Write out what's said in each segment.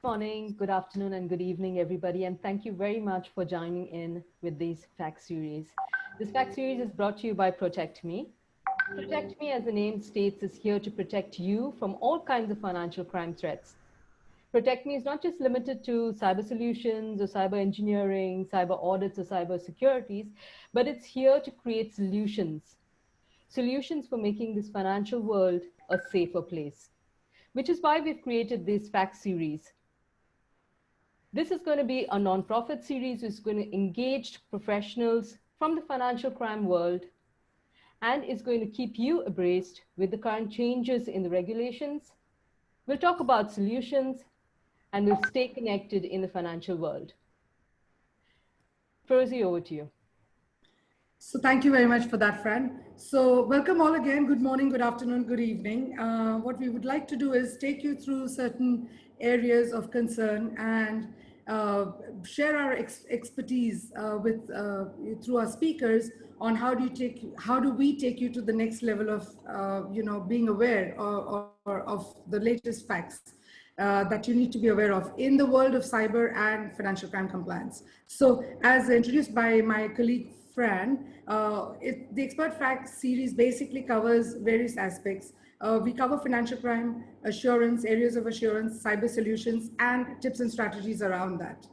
morning, good afternoon, and good evening, everybody. And thank you very much for joining in with this FACT series. This FACT series is brought to you by PROTEQme. PROTEQme, as the name states, is here to protect you from all kinds of financial crime threats. PROTEQme is not just limited to cyber solutions or cyber engineering, cyber audits, or cyber securities, but it's here to create solutions for making this financial world a safer place, which is why we've created this FACT series. This is going to be a nonprofit series which is going to engage professionals from the financial crime world and is going to keep you abreast with the current changes in the regulations. We'll talk about solutions and we'll stay connected in the financial world. Ferozi, over to you. So thank you very much for that, Fran. So welcome all again. Good morning, good afternoon, good evening. What we would like to do is take you through certain areas of concern and share our expertise through our speakers on how do we take you to the next level of being aware of the latest facts that you need to be aware of in the world of cyber and financial crime compliance. So as introduced by my colleague Fran, the Xpert F.A.C.T.S series basically covers various aspects. We cover financial crime, assurance, areas of assurance, cyber solutions, and tips and strategies around that.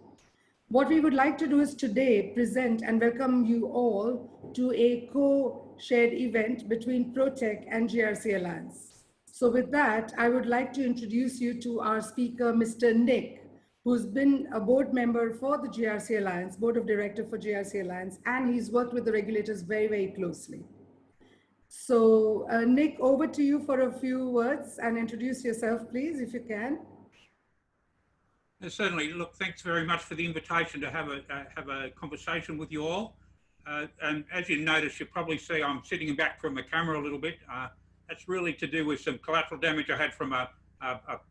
What we would like to do is today present and welcome you all to a co-shared event between PROTEQme and GRC Alliance. So with that, I would like to introduce you to our speaker, Mr. Nick, who's been a board member for the GRC Alliance, board of director for GRC Alliance, and he's worked with the regulators very, very closely. So Nick, over to you for a few words and introduce yourself, please, if you can. Certainly. Look, thanks very much for the invitation to have a conversation with you all. And as you notice, you probably see I'm sitting back from the camera a little bit. That's really to do with some collateral damage I had from a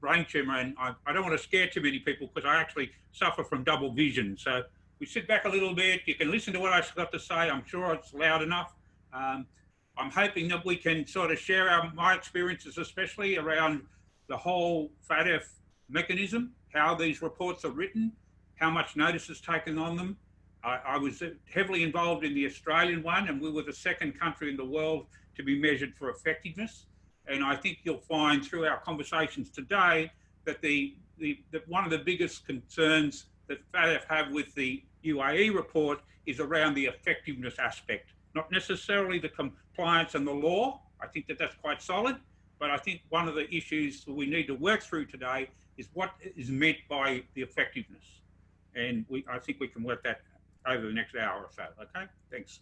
brain tumor, and I don't want to scare too many people because I actually suffer from double vision. So we sit back a little bit. You can listen to what I've got to say. I'm sure it's loud enough. I'm hoping that we can sort of share my experiences, especially around the whole FATF mechanism, how these reports are written, how much notice is taken on them. I was heavily involved in the Australian one, and we were the second country in the world to be measured for effectiveness. And I think you'll find through our conversations today that that one of the biggest concerns that FATF have with the UAE report is around the effectiveness aspect, not necessarily the compliance and the law. I think that that's quite solid, but I think one of the issues that we need to work through today is what is meant by the effectiveness. And I think we can work that over the next hour or so. Okay, thanks.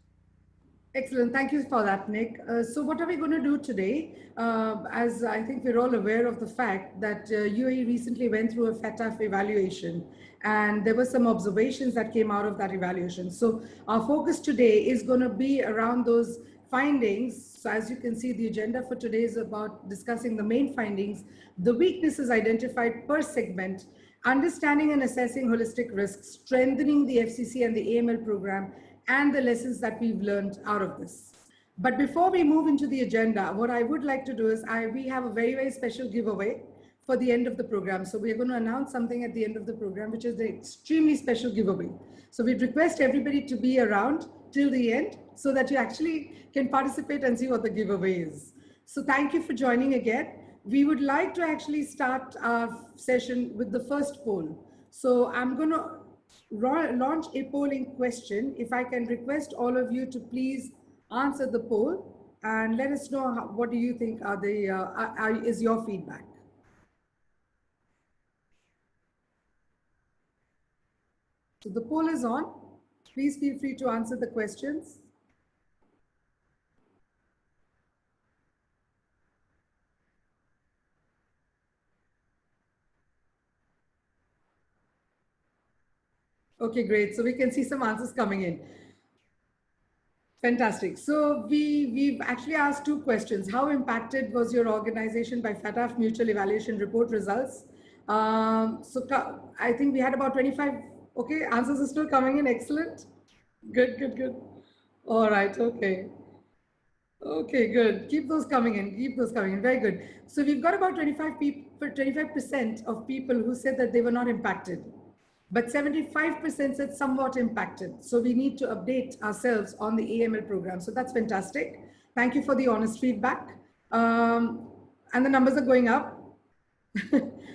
Excellent. Thank you for that, Nick. So what are we going to do today? As I think we're all aware of the fact that UAE recently went through a FATF'S evaluation, and there were some observations that came out of that evaluation. So our focus today is going to be around those findings. So as you can see, the agenda for today is about discussing the main findings, the weaknesses identified per segment, understanding and assessing holistic risks, strengthening the FCC and the AML program, and the lessons that we've learned out of this. But before we move into the agenda, what I would like to do is we have a very, very special giveaway for the end of the program. So we're going to announce something at the end of the program, which is the extremely special giveaway. So we'd request everybody to be around till the end so that you actually can participate and see what the giveaway is. So thank you for joining again. We would like to actually start our session with the first poll. So I'm going to launch a polling question. If I can request all of you to please answer the poll and let us know what do you think is your feedback. So the poll is on. Please feel free to answer the questions. Okay, great. So we can see some answers coming in. Fantastic. So we've actually asked two questions. How impacted was your organization by FATF mutual evaluation report results? So I think we had about 25. Okay, answers are still coming in. Excellent. Good, good, good. All right. Okay. Okay, good. Keep those coming in. Keep those coming in. Very good. So we've got about 25% of people who said that they were not impacted, but 75% said somewhat impacted. So we need to update ourselves on the AML program. So that's fantastic. Thank you for the honest feedback. And the numbers are going up.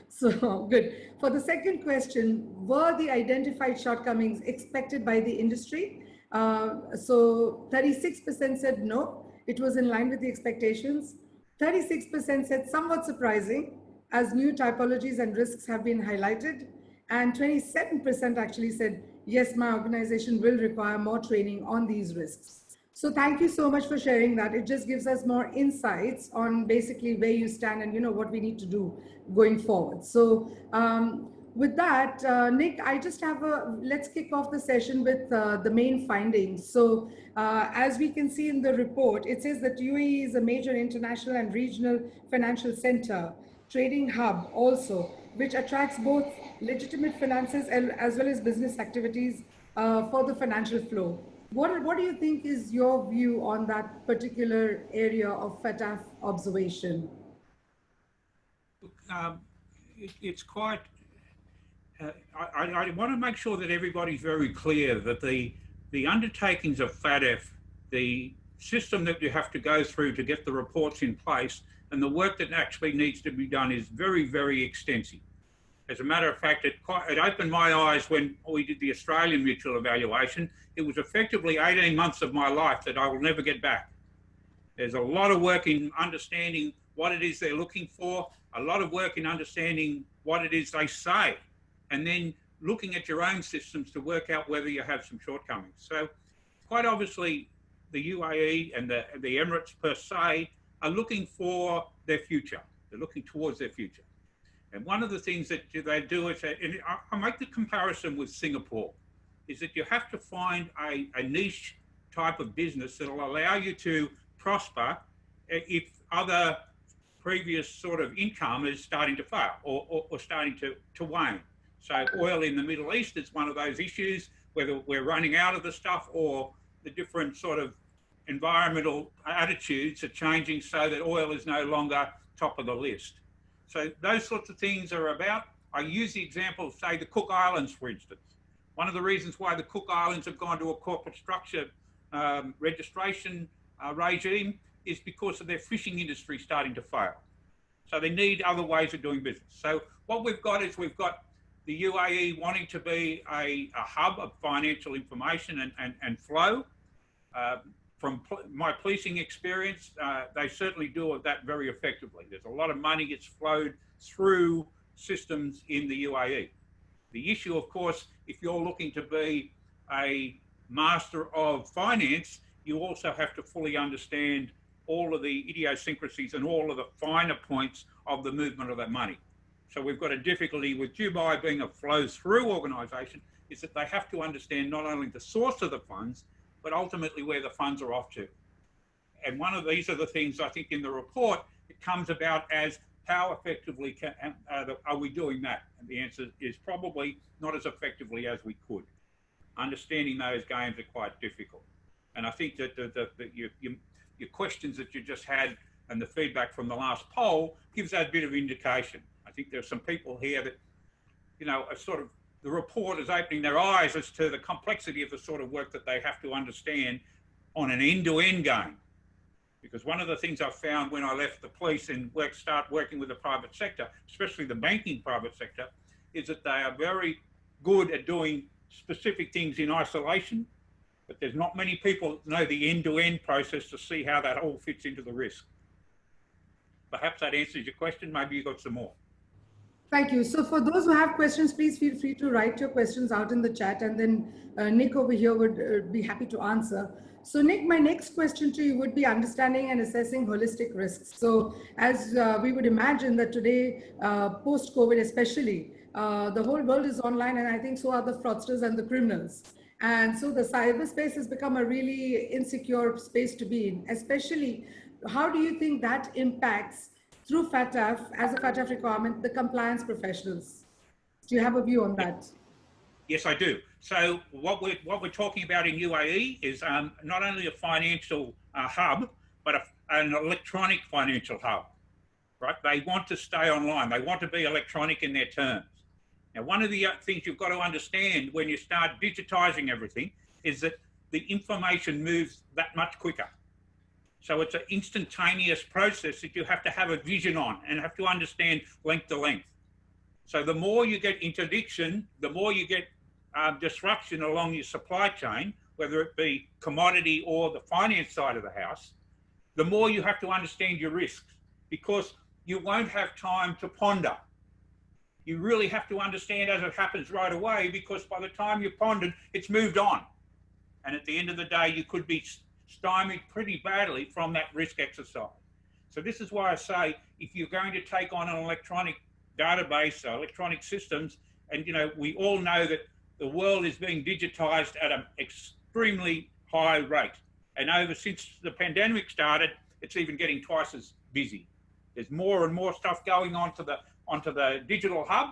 So good. For the second question, were the identified shortcomings expected by the industry? So 36% said no, it was in line with the expectations. 36% said somewhat surprising, as new typologies and risks have been highlighted. And 27% actually said, yes, my organization will require more training on these risks. So thank you so much for sharing that. It just gives us more insights on basically where you stand and what we need to do going forward. So with that, Nick, I just have let's kick off the session with the main findings. So as we can see in the report, it says that UAE is a major international and regional financial center, trading hub also, which attracts both legitimate finances as well as business activities for the financial flow. What do you think is your view on that particular area of FATF observation? It's quite, I want to make sure that everybody's very clear that the undertakings of FATF, the system that you have to go through to get the reports in place, and the work that actually needs to be done is very, very extensive. As a matter of fact, it opened my eyes when we did the Australian mutual evaluation. It was effectively 18 months of my life that I will never get back. There's a lot of work in understanding what it is they're looking for, a lot of work in understanding what it is they say, and then looking at your own systems to work out whether you have some shortcomings. So quite obviously, the UAE and the Emirates per se are looking for their future. They're looking towards their future. And one of the things that they do is, and I make the comparison with Singapore, is that you have to find a niche type of business that will allow you to prosper if other previous sort of income is starting to fail or starting to wane. So oil in the Middle East is one of those issues, whether we're running out of the stuff or the different sort of environmental attitudes are changing so that oil is no longer top of the list. So those sorts of things are about, I use the example of, say, the Cook Islands, for instance. One of the reasons why the Cook Islands have gone to a corporate structure registration regime is because of their fishing industry starting to fail. So they need other ways of doing business. So what we've got is we've got the UAE wanting to be a hub of financial information and flow. From my policing experience, they certainly do that very effectively. There's a lot of money gets flowed through systems in the UAE. The issue, of course, if you're looking to be a master of finance, you also have to fully understand all of the idiosyncrasies and all of the finer points of the movement of that money. So we've got a difficulty with Dubai being a flow-through organisation, is that they have to understand not only the source of the funds, but ultimately where the funds are off to. And one of these are the things I think in the report, it comes about as how effectively are we doing that? And the answer is probably not as effectively as we could. Understanding those games are quite difficult. And I think that your questions that you just had and the feedback from the last poll gives that bit of indication. I think there's some people here that, are sort of, the report is opening their eyes as to the complexity of the sort of work that they have to understand on an end-to-end game. Because one of the things I found when I left the police and start working with the private sector, especially the banking private sector, is that they are very good at doing specific things in isolation, but there's not many people that know the end-to-end process to see how that all fits into the risk. Perhaps that answers your question. Maybe you've got some more. Thank you. So for those who have questions, please feel free to write your questions out in the chat, and then Nick over here would be happy to answer. So Nick, my next question to you would be understanding and assessing holistic risks. So as we would imagine that today, post-COVID especially, the whole world is online, and I think so are the fraudsters and the criminals. And so the cyberspace has become a really insecure space to be in, especially how do you think that impacts through FATF, as a FATF requirement, the compliance professionals? Do you have a view on that? Yes, I do. So what we're talking about in UAE is not only a financial hub, but an electronic financial hub, right? They want to stay online. They want to be electronic in their terms. Now, one of the things you've got to understand when you start digitizing everything is that the information moves that much quicker. So it's an instantaneous process that you have to have a vision on and have to understand length to length. So the more you get interdiction, the more you get disruption along your supply chain, whether it be commodity or the finance side of the house, the more you have to understand your risks, because you won't have time to ponder. You really have to understand as it happens right away, because by the time you've pondered, it's moved on. And at the end of the day, you could be stymied pretty badly from that risk exercise. So this is why I say, if you're going to take on an electronic database, electronic systems, and we all know that the world is being digitized at an extremely high rate. And since the pandemic started, it's even getting twice as busy. There's more and more stuff going onto the digital hub,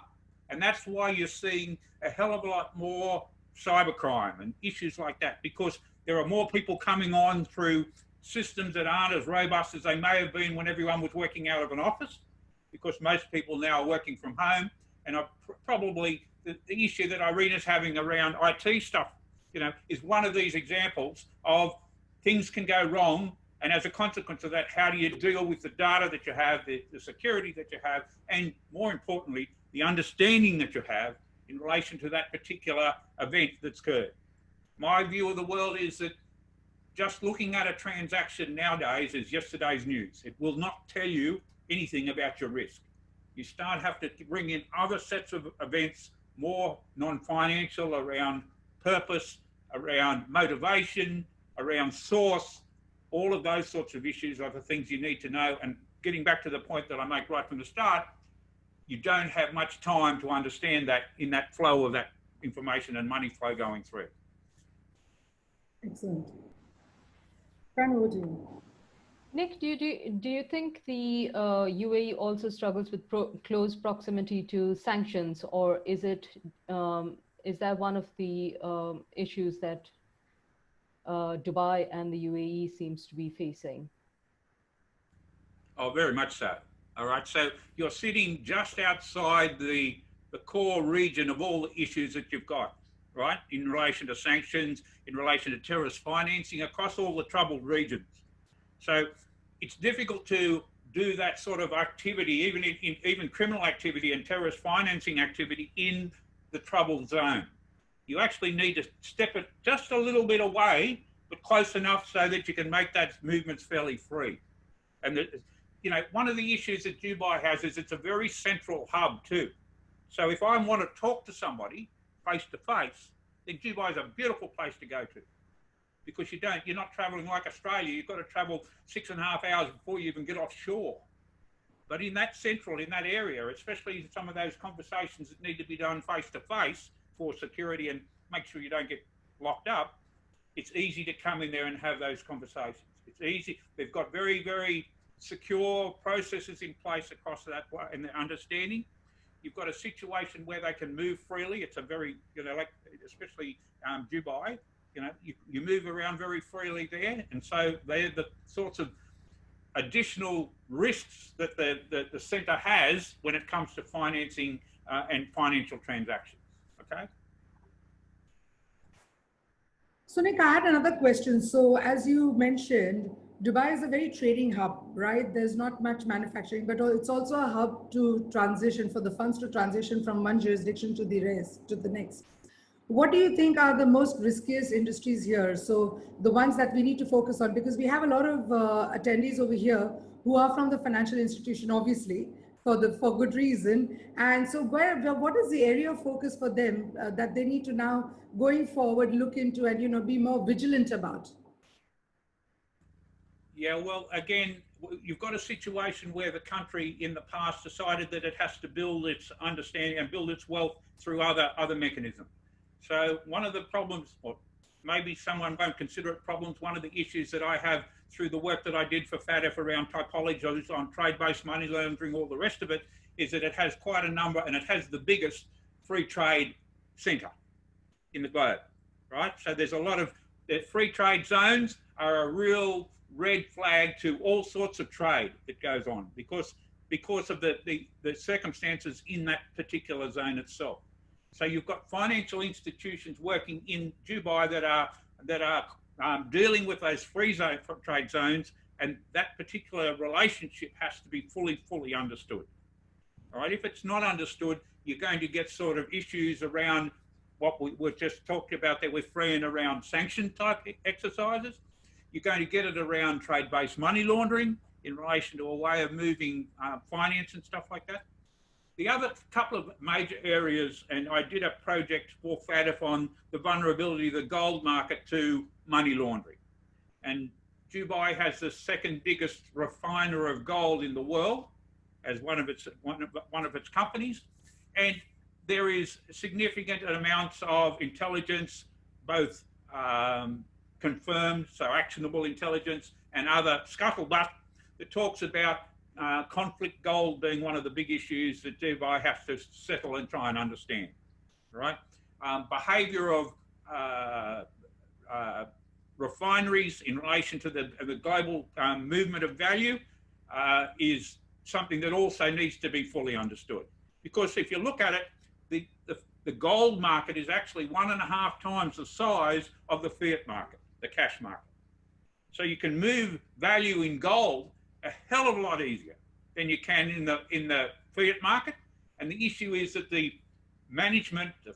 and that's why you're seeing a hell of a lot more cybercrime and issues like that, because there are more people coming on through systems that aren't as robust as they may have been when everyone was working out of an office, because most people now are working from home. And probably the issue that Irina's having around IT stuff, is one of these examples of things can go wrong. And as a consequence of that, how do you deal with the data that you have, the security that you have, and more importantly, the understanding that you have in relation to that particular event that's occurred. My view of the world is that just looking at a transaction nowadays is yesterday's news. It will not tell you anything about your risk. You have to bring in other sets of events, more non-financial, around purpose, around motivation, around source. All of those sorts of issues are the things you need to know. And getting back to the point that I make right from the start, you don't have much time to understand that in that flow of that information and money flow going through. Excellent. Fran, over to you. Nick, do you think the UAE also struggles with close proximity to sanctions, or is that one of the issues that Dubai and the UAE seems to be facing? Oh, very much so. All right. So you're sitting just outside the core region of all the issues that you've got, right? In relation to sanctions, in relation to terrorist financing, across all the troubled regions. So it's difficult to do that sort of activity, even criminal activity and terrorist financing activity in the troubled zone. You actually need to step it just a little bit away, but close enough so that you can make that movements fairly free. And one of the issues that Dubai has is it's a very central hub too. So if I want to talk to somebody face to face, then Dubai is a beautiful place to go to, because you're not traveling like Australia. You've got to travel 6.5 hours before you even get offshore. But in that area, especially some of those conversations that need to be done face to face for security and make sure you don't get locked up, it's easy to come in there and have those conversations. It's easy. They've got very, very secure processes in place across that, and the understanding. You've got a situation where they can move freely. It's a very, especially Dubai, you move around very freely there. And so they're the sorts of additional risks that the centre has when it comes to financing and financial transactions. Okay. So Nick, I had another question. So as you mentioned, Dubai is a very trading hub, right? There's not much manufacturing, but it's also a hub to transition, for the funds to transition from one jurisdiction to the next. What do you think are the most riskiest industries here? So the ones that we need to focus on, because we have a lot of attendees over here who are from the financial institution, obviously, for good reason. And so what is the area of focus for them that they need to now, going forward, look into and be more vigilant about? Yeah, well, again, you've got a situation where the country in the past decided that it has to build its understanding and build its wealth through other mechanisms. So one of the problems, or maybe someone won't consider it problems, one of the issues that I have through the work that I did for FATF around typologies on trade-based money laundering, all the rest of it, is that it has quite a number, and it has the biggest free trade centre in the globe, right? So there's a lot of free trade zones are a real red flag to all sorts of trade that goes on because of the circumstances in that particular zone itself. So you've got financial institutions working in Dubai that are dealing with those free trade zones, and that particular relationship has to be fully understood. All right, if it's not understood, you're going to get sort of issues around what we were just talking about there with free and around sanction type exercises. You're going to get it around trade-based money laundering in relation to a way of moving finance and stuff like that. The other couple of major areas, and I did a project for FATF on the vulnerability of the gold market to money laundering. And Dubai has the second biggest refiner of gold in the world as one of its companies. And there is significant amounts of intelligence, both confirmed, so actionable intelligence, and other scuttlebutt that talks about conflict gold being one of the big issues that Dubai has to settle and try and understand, right? Behaviour of refineries in relation to the global movement of value is something that also needs to be fully understood. Because if you look at it, the gold market is actually 1.5 times the size of the fiat market, the cash market. So you can move value in gold a hell of a lot easier than you can in the fiat market. And the issue is that the management, the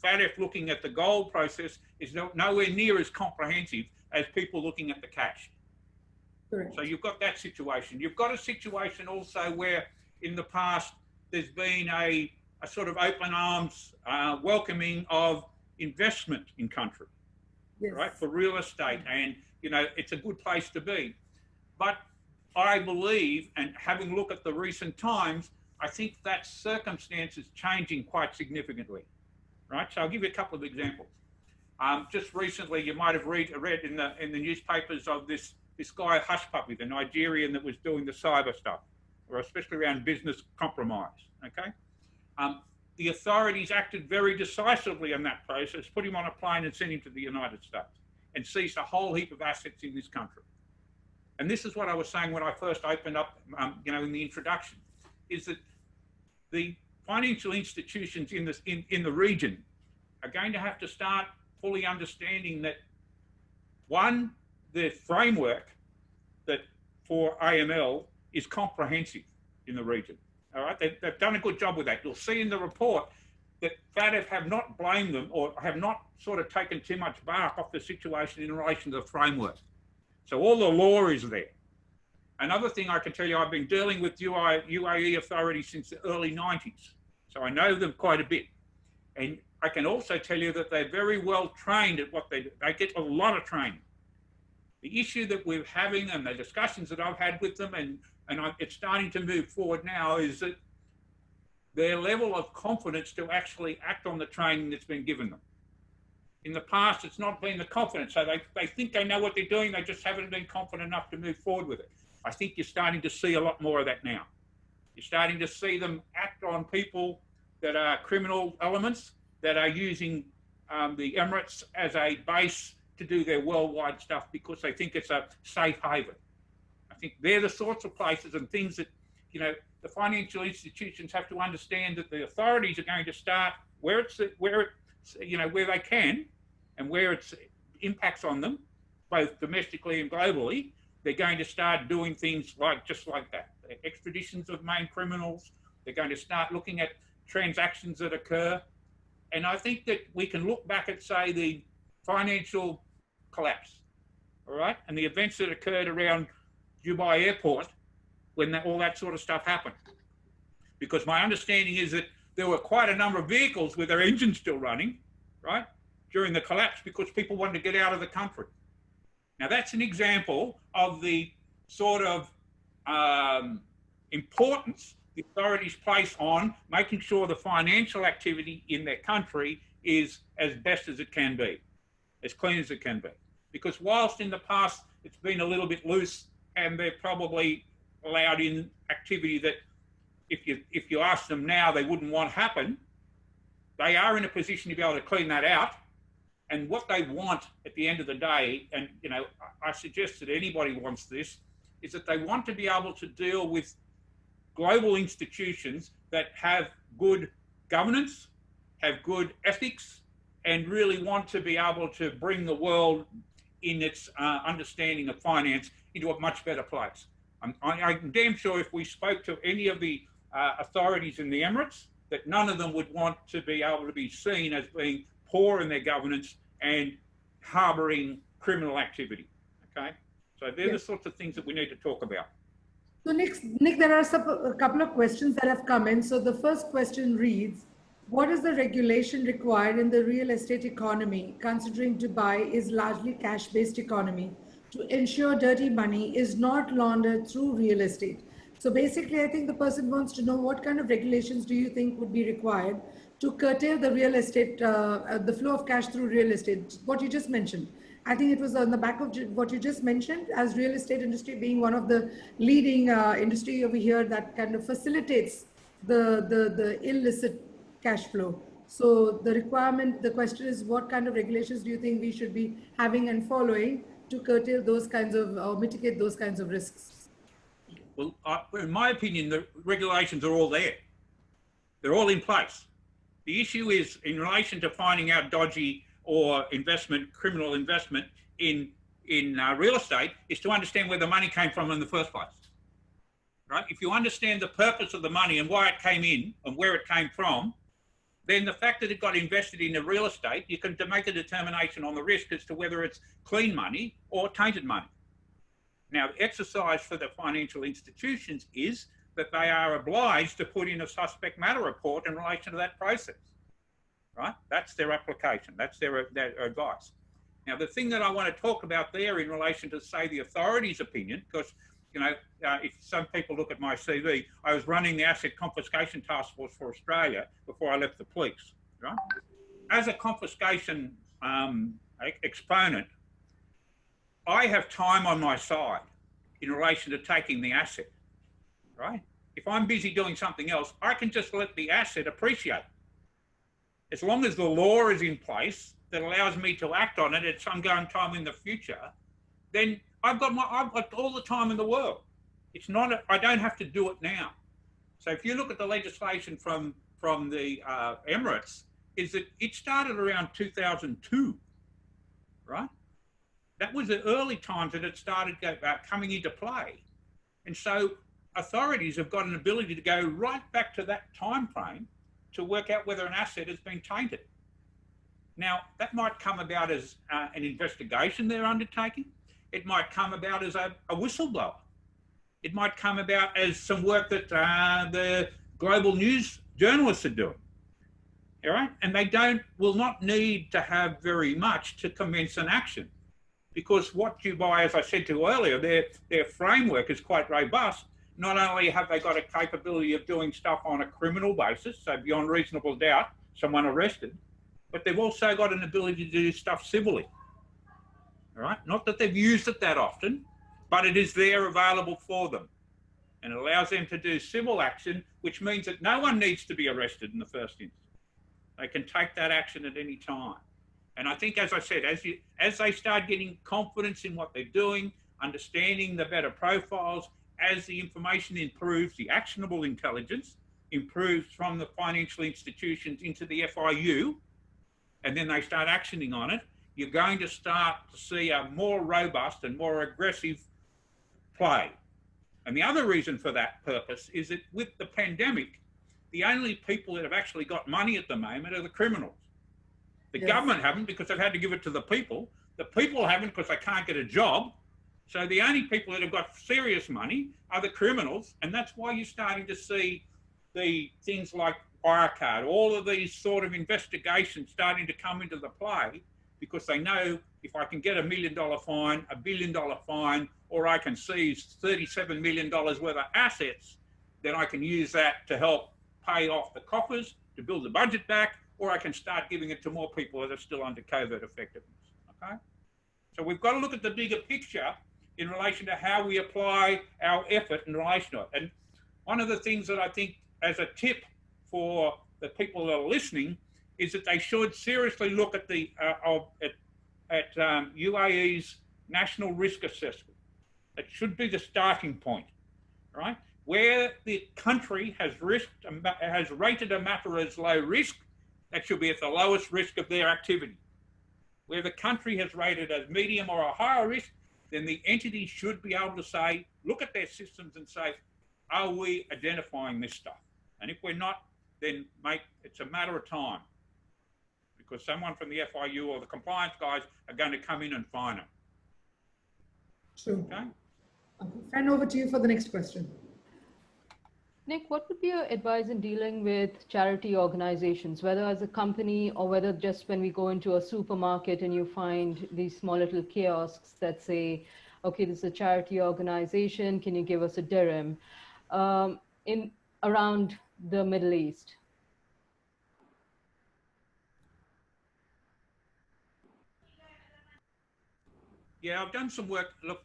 FATF looking at the gold process is nowhere near as comprehensive as people looking at the cash. Correct. So you've got that situation. You've got a situation also where in the past there's been a sort of open arms welcoming of investment in country, yes, right, for real estate. And, you know, it's a good place to be. But I believe, and having a look at the recent times, I think that circumstance is changing quite significantly, right? So I'll give you a couple of examples. Just recently, you might have read in the newspapers of this guy Hush Puppy, the Nigerian that was doing the cyber stuff, or especially around business compromise. Okay, the authorities acted very decisively in that process, put him on a plane and sent him to the United States, and seized a whole heap of assets in this country. And this is what I was saying when I first opened up, you know, in the introduction, is that the financial institutions in the region are going to have to start fully understanding that, one, the framework that for AML is comprehensive in the region. All right, they've done a good job with that. You'll see in the report that FATF have not blamed them or have not sort of taken too much bark off the situation in relation to the framework. So all the law is there. Another thing I can tell you, I've been dealing with UAE authorities since the early 90s. So I know them quite a bit. And I can also tell you that they're very well trained at what they do. They get a lot of training. The issue that we're having and the discussions that I've had with them, and it's starting to move forward now, is that their level of confidence to actually act on the training that's been given them. In the past, it's not been the confidence. So they think they know what they're doing. They just haven't been confident enough to move forward with it. I think you're starting to see a lot more of that now. You're starting to see them act on people that are criminal elements that are using the Emirates as a base to do their worldwide stuff because they think it's a safe haven. I think they're the sorts of places and things that, you know, the financial institutions have to understand that the authorities are going to start where they can and where it impacts on them, both domestically and globally. They're going to start doing things just like that. Extraditions of main criminals. They're going to start looking at transactions that occur. And I think that we can look back at, say, the financial collapse, all right, and the events that occurred around Dubai Airport when all that sort of stuff happened. Because my understanding is that there were quite a number of vehicles with their engines still running, right, during the collapse because people wanted to get out of the country. Now, that's an example of the sort of importance the authorities place on making sure the financial activity in their country is as best as it can be, as clean as it can be. Because whilst in the past it's been a little bit loose and they're probably allowed in activity that if you ask them now they wouldn't want happen, they are in a position to be able to clean that out And what they want at the end of the day, and I suggest that anybody wants this, is that they want to be able to deal with global institutions that have good governance, have good ethics, and really want to be able to bring the world in its understanding of finance into a much better place. I'm damn sure if we spoke to any of the authorities in the Emirates, that none of them would want to be able to be seen as being poor in their governance and harbouring criminal activity, okay? So they're the sorts of things that we need to talk about. So Nick, there are a couple of questions that have come in. So the first question reads, what is the regulation required in the real estate economy, considering Dubai is largely cash-based economy, to ensure dirty money is not laundered through real estate? So basically, I think the person wants to know what kind of regulations do you think would be required to curtail the real estate, the flow of cash through real estate, what you just mentioned. I think it was on the back of what you just mentioned, as real estate industry being one of the leading industry over here that kind of facilitates the illicit cash flow. So the question is, what kind of regulations do you think we should be having and following to curtail those kinds of, or mitigate those kinds of risks? Well, in my opinion, the regulations are all there. They're all in place. The issue is in relation to finding out dodgy or criminal investment in real estate, is to understand where the money came from in the first place, right? If you understand the purpose of the money and why it came in and where it came from, then the fact that it got invested in the real estate, you can make a determination on the risk as to whether it's clean money or tainted money. Now, the exercise for the financial institutions is that they are obliged to put in a suspect matter report in relation to that process, right? That's their application. That's their advice. Now, the thing that I want to talk about there in relation to, say, the authorities' opinion, because, if some people look at my CV, I was running the Asset Confiscation Task Force for Australia before I left the police, right? As a confiscation exponent, I have time on my side in relation to taking the asset, right? If I'm busy doing something else, I can just let the asset appreciate. As long as the law is in place that allows me to act on it at some given time in the future, then I've got all the time in the world. It's not, I don't have to do it now. So if you look at the legislation from the Emirates, is that it started around 2002, right? That was the early times that it started coming into play. And so authorities have got an ability to go right back to that time frame to work out whether an asset has been tainted. Now, that might come about as an investigation they're undertaking. It might come about as a whistleblower. It might come about as some work that the global news journalists are doing. All right? And they will not need to have very much to commence an action, because what you buy, as I said to you earlier, their framework is quite robust. Not only have they got a capability of doing stuff on a criminal basis, so beyond reasonable doubt, someone arrested, but they've also got an ability to do stuff civilly. All right? Not that they've used it that often, but it is there available for them. And it allows them to do civil action, which means that no one needs to be arrested in the first instance. They can take that action at any time. And I think, as I said, as they start getting confidence in what they're doing, understanding the better profiles, as the information improves, the actionable intelligence improves from the financial institutions into the FIU, and then they start actioning on it, you're going to start to see a more robust and more aggressive play. And the other reason for that purpose is that with the pandemic, the only people that have actually got money at the moment are the criminals. The government haven't, because they've had to give it to the people. The people haven't because they can't get a job. So the only people that have got serious money are the criminals. And that's why you're starting to see the things like Wirecard, all of these sort of investigations starting to come into the play, because they know if I can get $1 million fine, $1 billion fine, or I can seize $37 million worth of assets, then I can use that to help pay off the coffers, to build the budget back, or I can start giving it to more people that are still under covert effectiveness, okay? So we've got to look at the bigger picture in relation to how we apply our effort in relation to it. And one of the things that I think as a tip for the people that are listening is that they should seriously look at the UAE's national risk assessment. It should be the starting point, right? Where the country has rated a matter as low risk, that should be at the lowest risk of their activity. Where the country has rated as medium or a higher risk, then the entity should be able to say, look at their systems and say, are we identifying this stuff? And if we're not, then mate, it's a matter of time, because someone from the FIU or the compliance guys are going to come in and fine them. True. Okay? And over to you for the next question. Nick, what would be your advice in dealing with charity organizations, whether as a company or whether just when we go into a supermarket and you find these small little kiosks that say, okay, this is a charity organization, can you give us a dirham? In around the Middle East? Yeah, I've done some work. Look,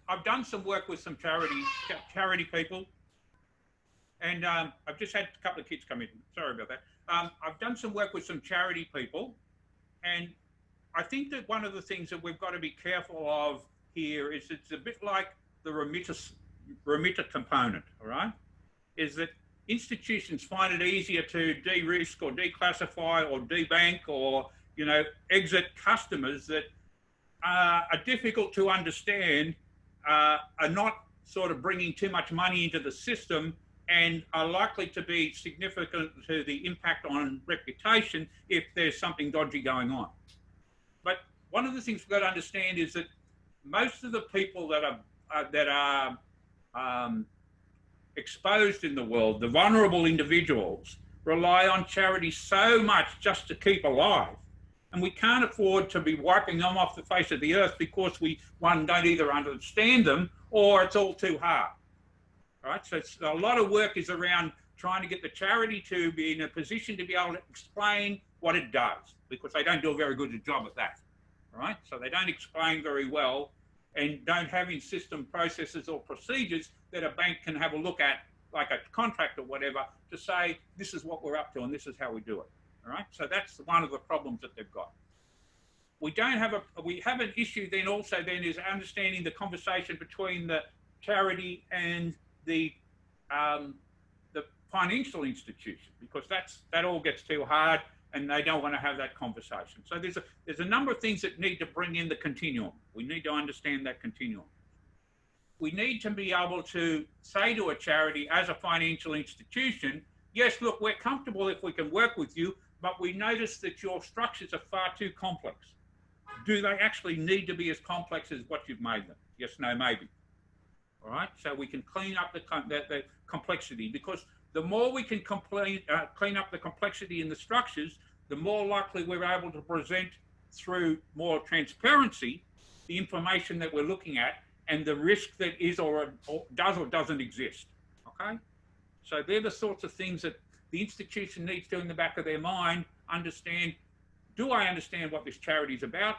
I've done some work with some charity people, and I've just had a couple of kids come in. Sorry about that. I've done some work with some charity people, and I think that one of the things that we've got to be careful of here is it's a bit like the remitter component. All right, is that institutions find it easier to de-risk or declassify or debank or exit customers that are difficult to understand, are not sort of bringing too much money into the system, and are likely to be significant to the impact on reputation if there's something dodgy going on. But one of the things we've got to understand is that most of the people that are exposed in the world, the vulnerable individuals, rely on charity so much just to keep alive. And we can't afford to be wiping them off the face of the earth because one, don't either understand them or it's all too hard. Right? So a lot of work is around trying to get the charity to be in a position to be able to explain what it does, because they don't do a very good job at that. Right? So they don't explain very well and don't have in system processes or procedures that a bank can have a look at, like a contract or whatever, to say, this is what we're up to and this is how we do it. All right, so that's one of the problems that they've got. We have an issue then also is understanding the conversation between the charity and the financial institution, because that all gets too hard and they don't want to have that conversation. So there's a number of things that need to bring in the continuum. We need to understand that continuum. We need to be able to say to a charity as a financial institution, yes, look, we're comfortable if we can work with you, but we notice that your structures are far too complex. Do they actually need to be as complex as what you've made them? Yes, no, maybe. All right, so we can clean up the complexity, because the more we can clean up the complexity in the structures, the more likely we're able to present through more transparency the information that we're looking at and the risk that is or doesn't exist. Okay, so they're the sorts of things that the institution needs to, in the back of their mind, understand, do I understand what this charity is about?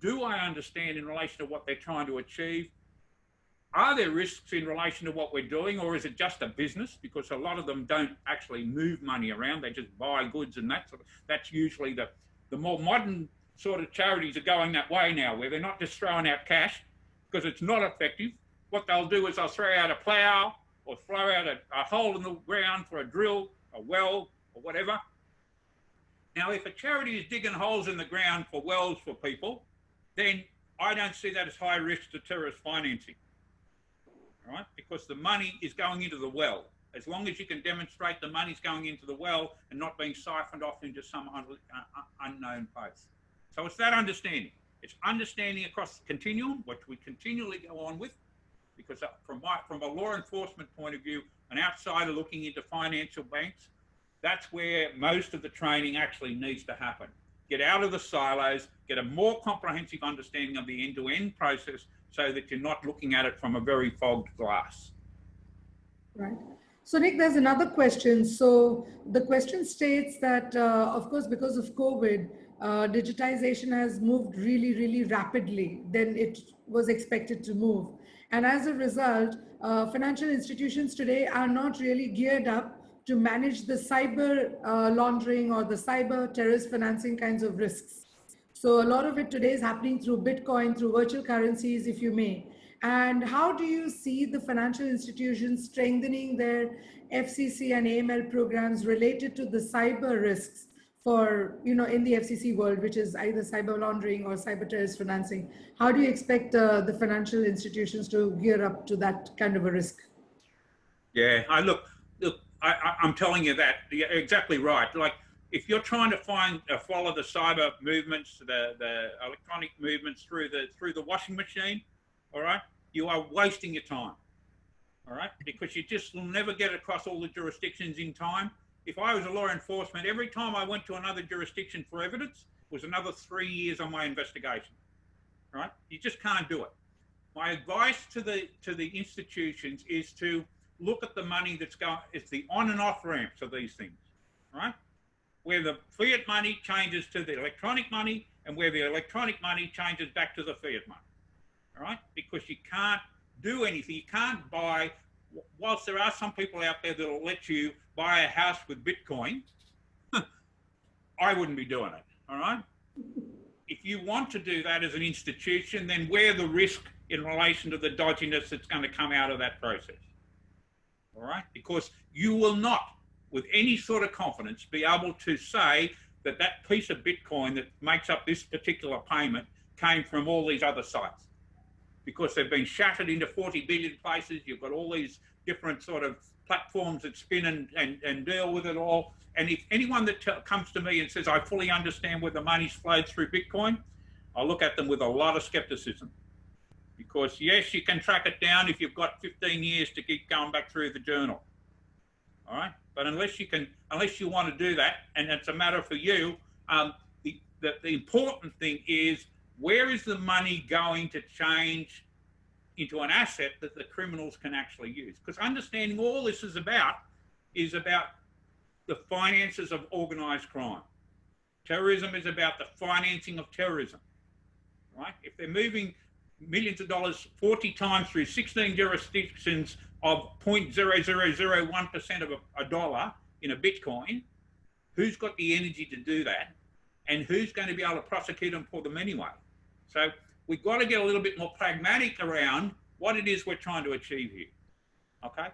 Do I understand in relation to what they're trying to achieve? Are there risks in relation to what we're doing, or is it just a business? Because a lot of them don't actually move money around, they just buy goods, and that's usually the more modern sort of charities are going that way now, where they're not just throwing out cash because it's not effective. What they'll do is they'll throw out a plough or throw out a hole in the ground for a drill, a well, or whatever. Now, if a charity is digging holes in the ground for wells for people, then I don't see that as high risk to terrorist financing, all right? Because the money is going into the well. As long as you can demonstrate the money's going into the well and not being siphoned off into some unknown place. So it's that understanding. It's understanding across the continuum, which we continually go on with, because from a law enforcement point of view, an outsider looking into financial banks, that's where most of the training actually needs to happen. Get out of the silos, get a more comprehensive understanding of the end-to-end process so that you're not looking at it from a very fogged glass. Right. So Nick, there's another question. So the question states that, of course, because of COVID, digitization has moved really, really rapidly than it was expected to move. And as a result, financial institutions today are not really geared up to manage the cyber laundering or the cyber terrorist financing kinds of risks. So a lot of it today is happening through Bitcoin, through virtual currencies, if you may. And how do you see the financial institutions strengthening their FCC and AML programs related to the cyber risks for, in the FCC world, which is either cyber laundering or cyber terrorist financing? How do you expect the financial institutions to gear up to that kind of a risk? Yeah, I'm telling you that, you're exactly right. Like, if you're trying to follow the cyber movements, the electronic movements through the washing machine, all right, you are wasting your time, all right, because you just will never get across all the jurisdictions in time. If I was a law enforcement, every time I went to another jurisdiction for evidence was another 3 years on my investigation, right? You just can't do it. My advice to the institutions is to look at the money that's going, it's the on and off ramps of these things, right? Where the fiat money changes to the electronic money and where the electronic money changes back to the fiat money, all right? Because you can't do anything. You can't buy, whilst there are some people out there that will let you buy a house with Bitcoin, I wouldn't be doing it, all right? If you want to do that as an institution, then wear the risk in relation to the dodginess that's going to come out of that process, all right? Because you will not, with any sort of confidence, be able to say that that piece of Bitcoin that makes up this particular payment came from all these other sites, because they've been shattered into 40 billion places. You've got all these different sort of platforms that spin and deal with it all. And if anyone that comes to me and says, I fully understand where the money's flowed through Bitcoin, I look at them with a lot of skepticism. Because yes, you can track it down if you've got 15 years to keep going back through the journal, all right? But unless you want to do that, and it's a matter for you, the important thing is, where is the money going to change into an asset that the criminals can actually use? Because understanding all this is about the finances of organised crime. Terrorism is about the financing of terrorism, right? If they're moving millions of dollars 40 times through 16 jurisdictions of 0.0001% of a dollar in a Bitcoin, who's got the energy to do that? And who's going to be able to prosecute them for them anyway? So we've got to get a little bit more pragmatic around what it is we're trying to achieve here, okay?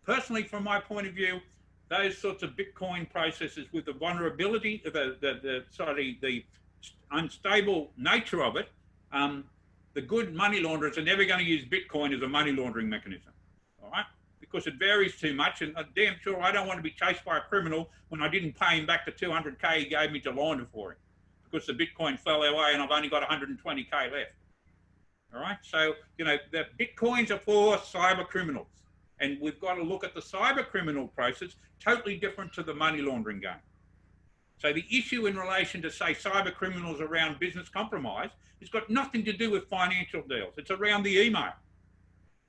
Personally, from my point of view, those sorts of Bitcoin processes with the vulnerability, the unstable nature of it, the good money launderers are never going to use Bitcoin as a money laundering mechanism, all right? Because it varies too much, and I'm damn sure I don't want to be chased by a criminal when I didn't pay him back the 200K he gave me to launder for him, because the Bitcoin fell away and I've only got 120K left, all right? So, the Bitcoins are for cyber criminals, and we've got to look at the cyber criminal process totally different to the money laundering game. So the issue in relation to, say, cyber criminals around business compromise has got nothing to do with financial deals. It's around the email.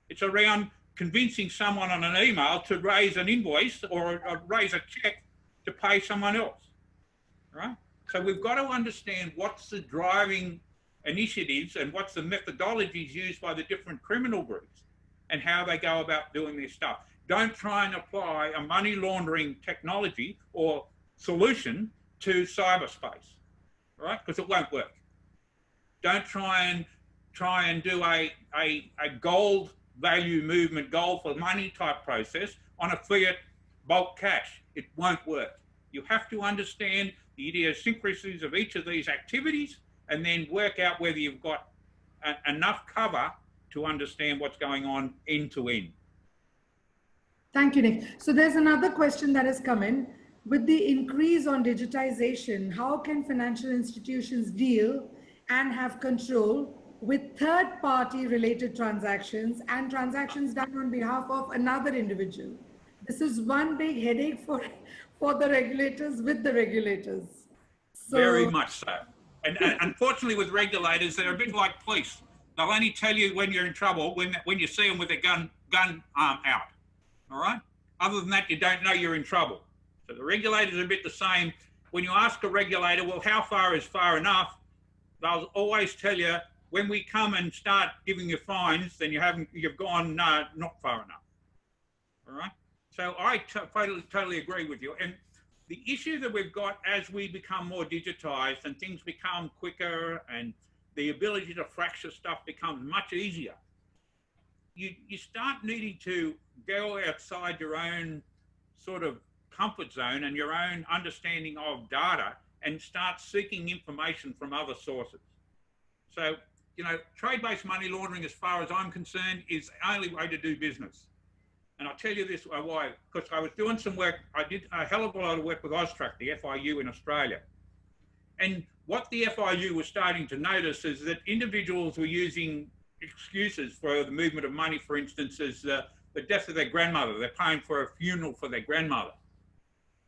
It's around convincing someone on an email to raise an invoice or raise a check to pay someone else, right? So we've got to understand what's the driving initiatives and what's the methodologies used by the different criminal groups and how they go about doing their stuff. Don't try and apply a money laundering technology or solution to cyberspace, right? Because it won't work. Don't try and do a gold value movement, gold for money type process on a fiat bulk cash. It won't work. You have to understand the idiosyncrasies of each of these activities and then work out whether you've got enough cover to understand what's going on end to end. Thank you, Nick. So there's another question that has come in. With the increase on digitization, how can financial institutions deal and have control with third-party related transactions and transactions done on behalf of another individual? This is one big headache for the regulators with the regulators. So, very much so. And unfortunately with regulators, they're a bit like police. They'll only tell you when you're in trouble when you see them with their gun out, all right? Other than that, you don't know you're in trouble. So the regulators are a bit the same. When you ask a regulator, well, how far is far enough? They'll always tell you, when we come and start giving you fines, then you've gone not far enough, all right? So I totally agree with you. And the issue that we've got as we become more digitized and things become quicker and the ability to fracture stuff becomes much easier, you start needing to go outside your own sort of comfort zone and your own understanding of data and start seeking information from other sources. So, you know, trade-based money laundering, as far as I'm concerned, is the only way to do business. And I'll tell you this why, because I was doing some work, I did a hell of a lot of work with Austrac, the FIU in Australia. And what the FIU was starting to notice is that individuals were using excuses for the movement of money, for instance, as the death of their grandmother. They're paying for a funeral for their grandmother.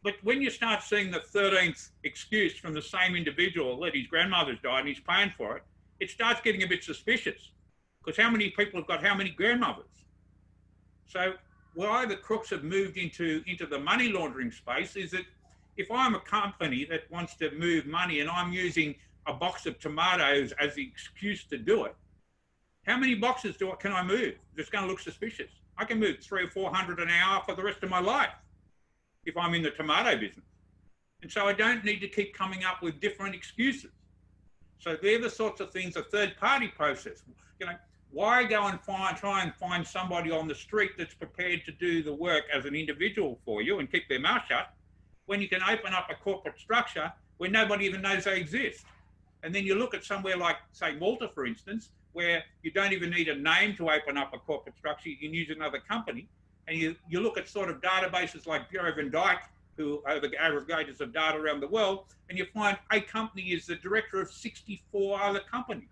But when you start seeing the 13th excuse from the same individual that his grandmother's died and he's paying for it, it starts getting a bit suspicious, because how many people have got how many grandmothers? So why the crooks have moved into the money laundering space is that if I'm a company that wants to move money and I'm using a box of tomatoes as the excuse to do it, how many boxes can I move that's going to look suspicious? I can move 300 or 400 an hour for the rest of my life if I'm in the tomato business. And so I don't need to keep coming up with different excuses. So they're the sorts of things, a third-party process. You know, why go and try and find somebody on the street that's prepared to do the work as an individual for you and keep their mouth shut, when you can open up a corporate structure where nobody even knows they exist? And then you look at somewhere like, say, Malta, for instance, where you don't even need a name to open up a corporate structure. You can use another company. And you look at sort of databases like Bureau van Dijk, who are the aggregators of data around the world, and you find a company is the director of 64 other companies.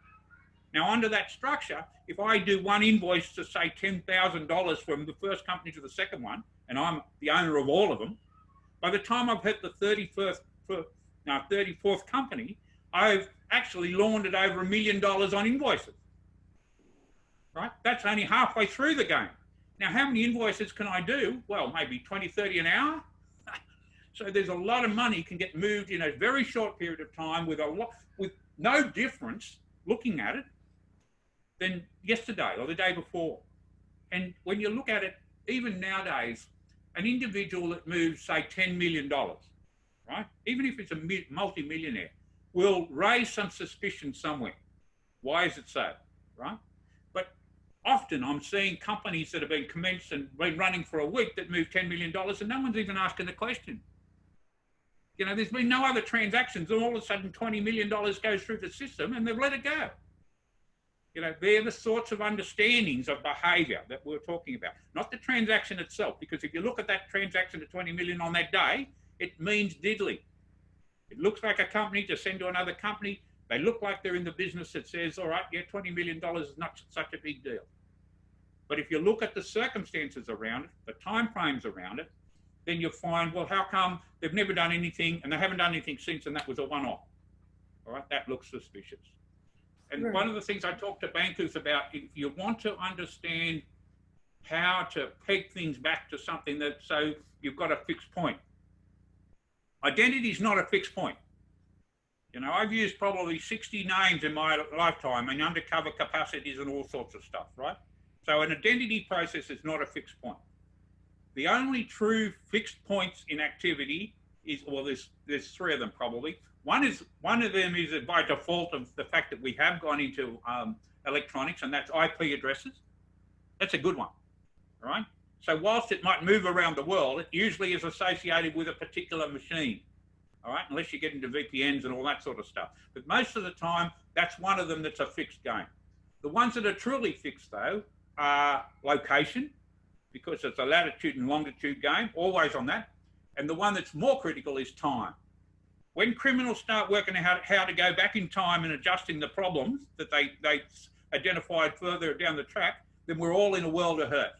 Now, under that structure, if I do one invoice to, say, $10,000 from the first company to the second one, and I'm the owner of all of them, by the time I've hit the 34th company, I've actually laundered over $1 million on invoices, right? That's only halfway through the game. Now, how many invoices can I do? Well, maybe 20, 30 an hour. So there's a lot of money can get moved in a very short period of time with no difference looking at it than yesterday or the day before. And when you look at it, even nowadays, an individual that moves, say, $10 million, right? Even if it's a multi-millionaire, will raise some suspicion somewhere. Why is it so, right? But often I'm seeing companies that have been commenced and been running for a week that move $10 million and no one's even asking the question. You know, there's been no other transactions and all of a sudden $20 million goes through the system and they've let it go. You know, they're the sorts of understandings of behaviour that we're talking about, not the transaction itself, because if you look at that transaction of 20 million on that day, it means diddly. It looks like a company to send to another company. They look like they're in the business that says, all right, yeah, $20 million is not such a big deal. But if you look at the circumstances around it, the time frames around it, then you'll find, well, how come they've never done anything and they haven't done anything since and that was a one-off? All right, that looks suspicious. And one of the things I talk to bankers about, if you want to understand how to peg things back to something that, so you've got a fixed point. Identity is not a fixed point. You know, I've used probably 60 names in my lifetime and undercover capacities and all sorts of stuff, right? So an identity process is not a fixed point. The only true fixed points in activity is, well, there's three of them probably. One of them is by default of the fact that we have gone into electronics, and that's IP addresses. That's a good one, all right? So whilst it might move around the world, it usually is associated with a particular machine, all right? Unless you get into VPNs and all that sort of stuff. But most of the time, that's one of them that's a fixed game. The ones that are truly fixed, though, are location, because it's a latitude and longitude game, always on that. And the one that's more critical is time. When criminals start working out how to go back in time and adjusting the problems that they identified further down the track, then we're all in a world of hurt.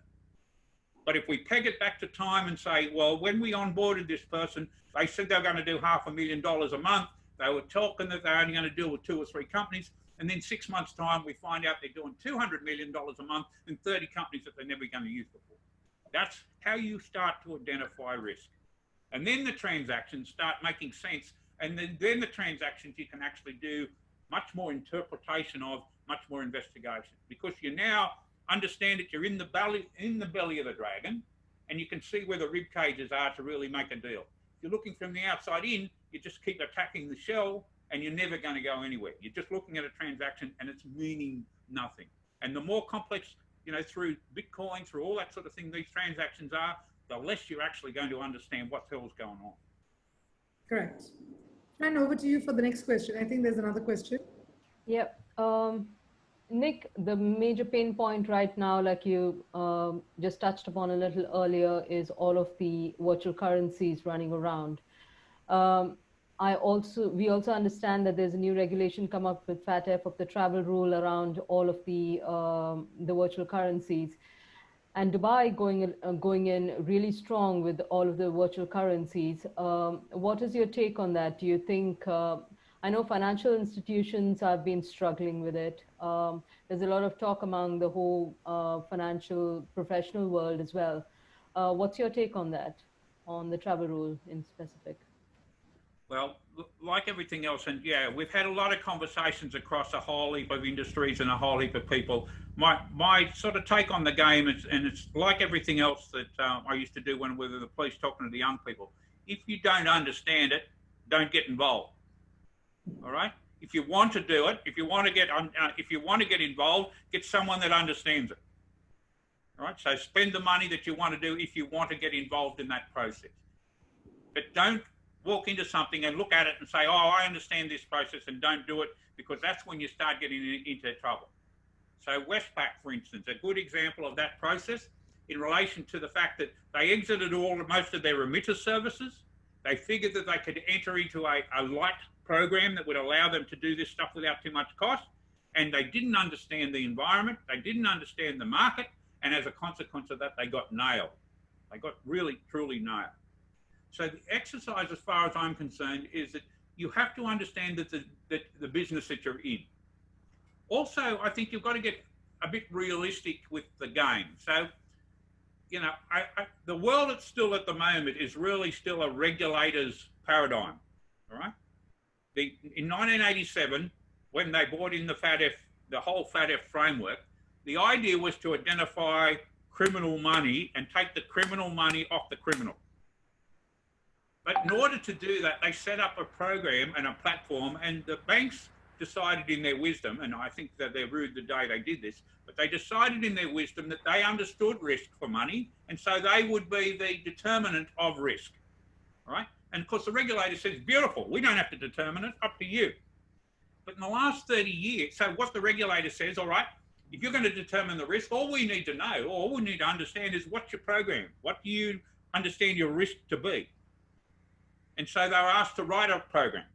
But if we peg it back to time and say, well, when we onboarded this person, they said they were going to do $500,000 a month. They were talking that they're only going to deal with 2 or 3 companies. And then 6 months' time, we find out they're doing $200 million a month and 30 companies that they're never going to use before. That's how you start to identify risk. And then the transactions start making sense. And then the transactions you can actually do much more interpretation of, much more investigation, because you now understand that you're in the belly of the dragon, and you can see where the rib cages are to really make a deal. If you're looking from the outside in, you just keep attacking the shell and you're never going to go anywhere. You're just looking at a transaction and it's meaning nothing. And the more complex, through Bitcoin, through all that sort of thing, these transactions are, the less you're actually going to understand what the hell's going on. Correct. And over to you for the next question. I think there's another question. Yep. Nick, the major pain point right now, like you just touched upon a little earlier, is all of the virtual currencies running around. We also understand that there's a new regulation come up with FATF of the travel rule around all of the virtual currencies. And Dubai going in really strong with all of the virtual currencies. What is your take on that? Do you think, I know financial institutions have been struggling with it. There's a lot of talk among the whole financial professional world as well. What's your take on that, on the travel rule in specific? Well, like everything else, and yeah, we've had a lot of conversations across a whole heap of industries and a whole heap of people. My sort of take on the game is, and it's like everything else that I used to do when we were the police talking to the young people. If you don't understand it, don't get involved. All right. If you want to do it, if you want to get involved, get someone that understands it. All right. So spend the money that you want to do if you want to get involved in that process. But don't walk into something and look at it and say, oh, I understand this process, and don't do it, because that's when you start getting into trouble. So Westpac, for instance, a good example of that process in relation to the fact that they exited most of their remitter services. They figured that they could enter into a light program that would allow them to do this stuff without too much cost. And they didn't understand the environment. They didn't understand the market. And as a consequence of that, they got nailed. They got really, truly nailed. So the exercise, as far as I'm concerned, is that you have to understand that the business that you're in. Also, I think you've got to get a bit realistic with the game. So, the world that's still at the moment is really still a regulator's paradigm, all right? In 1987, when they brought in the whole FATF framework, the idea was to identify criminal money and take the criminal money off the criminal. But in order to do that, they set up a program and a platform, and the banks decided in their wisdom, and I think that they're rude the day they did this, but they decided in their wisdom that they understood risk for money, and so they would be the determinant of risk, right? And of course, the regulator says, beautiful, we don't have to determine it, up to you. But in the last 30 years, so what the regulator says, all right, if you're going to determine the risk, all we need to know, or all we need to understand is what's your program? What do you understand your risk to be? And so they were asked to write a program,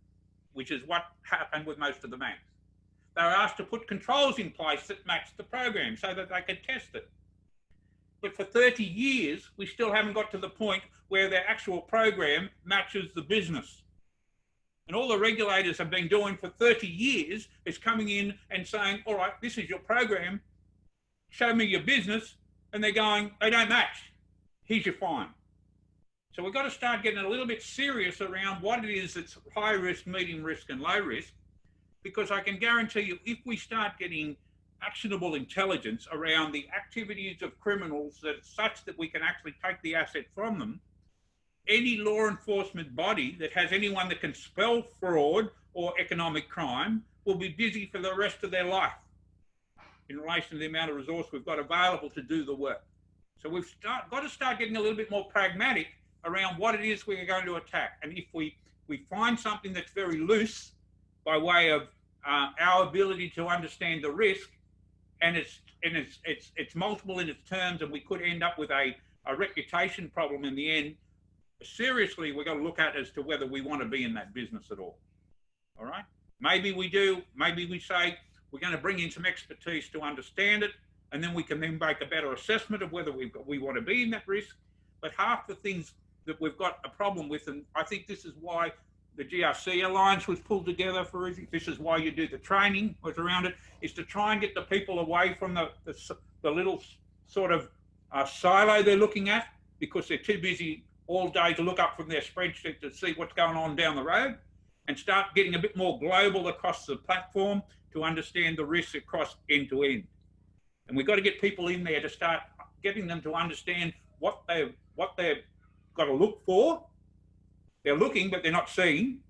which is what happened with most of the banks. They were asked to put controls in place that matched the program so that they could test it. But for 30 years, we still haven't got to the point where their actual program matches the business. And all the regulators have been doing for 30 years is coming in and saying, all right, this is your program, show me your business. And they're going, they don't match. Here's your fine. So we've got to start getting a little bit serious around what it is that's high risk, medium risk, and low risk, because I can guarantee you, if we start getting actionable intelligence around the activities of criminals that's such that we can actually take the asset from them, any law enforcement body that has anyone that can spell fraud or economic crime will be busy for the rest of their life in relation to the amount of resource we've got available to do the work. So we've got to start getting a little bit more pragmatic around what it is we're going to attack. And if we find something that's very loose by way of our ability to understand the risk, and it's multiple in its terms, and we could end up with a reputation problem in the end, seriously, we've got to look at as to whether we want to be in that business at all. All right? Maybe we do. Maybe we say we're going to bring in some expertise to understand it, and then we can then make a better assessment of whether we want to be in that risk. But half the things that we've got a problem with, and I think this is why the GRC Alliance was pulled together for it. This is why you do the training was around it, is to try and get the people away from the little sort of silo they're looking at, because they're too busy all day to look up from their spreadsheet to see what's going on down the road, and start getting a bit more global across the platform to understand the risks across end to end. And we've got to get people in there to start getting them to understand what they've got to look for. They're looking, but they're not seeing.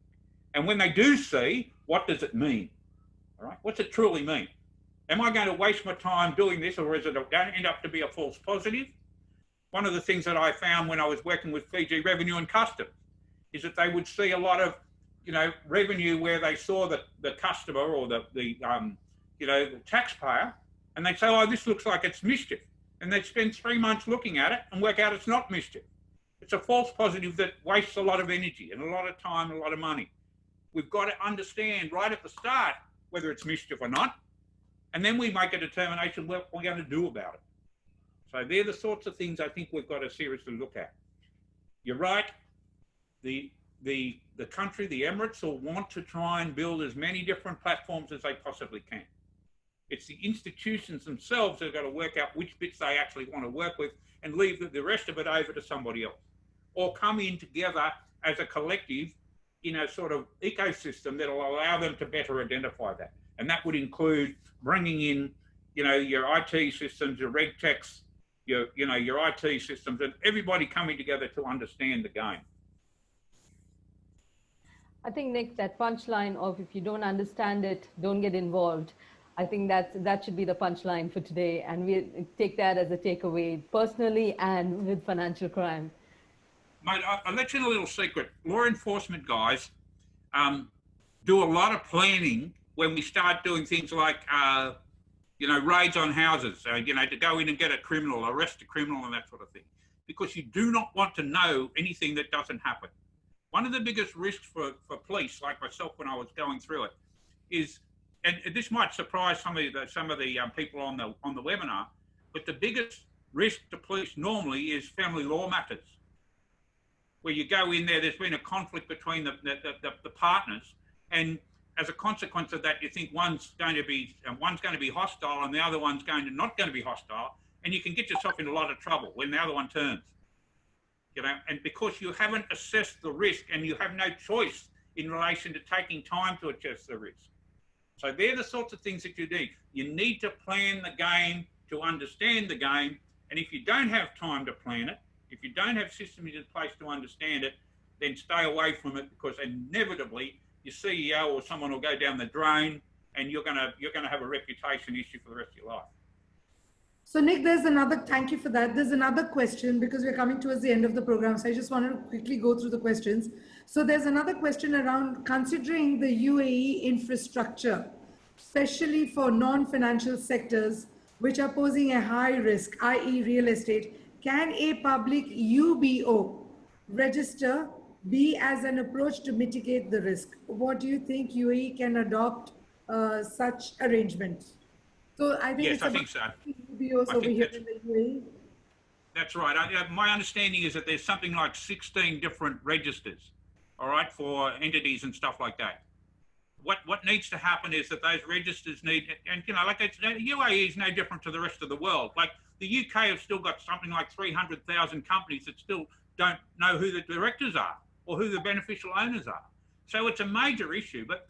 And when they do see, what does it mean? All right, what's it truly mean? Am I going to waste my time doing this, or is it going to end up to be a false positive? One of the things that I found when I was working with Fiji Revenue and Customs is that they would see a lot of, revenue where they saw the customer or the taxpayer, and they'd say, oh, this looks like it's mischief. And they'd spend 3 months looking at it and work out it's not mischief. It's a false positive that wastes a lot of energy and a lot of time, and a lot of money. We've got to understand right at the start whether it's mischief or not, and then we make a determination what we're going to do about it. So they're the sorts of things I think we've got to seriously look at. You're right. The country, the Emirates, will want to try and build as many different platforms as they possibly can. It's the institutions themselves that have got to work out which bits they actually want to work with and leave the rest of it over to somebody else, or come in together as a collective in a sort of ecosystem that will allow them to better identify that. And that would include bringing in, your IT systems, your reg techs, your IT systems, and everybody coming together to understand the game. I think, Nick, that punchline of if you don't understand it, don't get involved. I think that should be the punchline for today. And we take that as a takeaway personally and with financial crime. Mate, I'll let you in a little secret. Law enforcement guys do a lot of planning when we start doing things like, raids on houses, to go in and get a criminal, arrest a criminal and that sort of thing, because you do not want to know anything that doesn't happen. One of the biggest risks for police, like myself when I was going through it, is, and this might surprise some of the people on the webinar, but the biggest risk to police normally is family law matters, where you go in there's been a conflict between the partners, and as a consequence of that, you think one's going to be hostile and the other one's not going to be hostile, and you can get yourself in a lot of trouble when the other one turns. And because you haven't assessed the risk and you have no choice in relation to taking time to assess the risk. So they're the sorts of things that you need. You need to plan the game to understand the game. And if you don't have time to plan it, if you don't have systems in place to understand it, then stay away from it, because inevitably your CEO or someone will go down the drain and you're gonna have a reputation issue for the rest of your life. So Nick, thank you for that. There's another question, because we're coming towards the end of the program. So I just wanted to quickly go through the questions. So there's another question around considering the UAE infrastructure, especially for non-financial sectors, which are posing a high risk, i.e. real estate. Can a public UBO register be as an approach to mitigate the risk? What do you think UAE can adopt such arrangements? So I think yes, I think so. UBOs over here in the UAE. That's right. My understanding is that there's something like 16 different registers, all right, for entities and stuff like that. What needs to happen is that those registers need, and UAE is no different to the rest of the world. Like the UK have still got something like 300,000 companies that still don't know who the directors are or who the beneficial owners are. So it's a major issue, but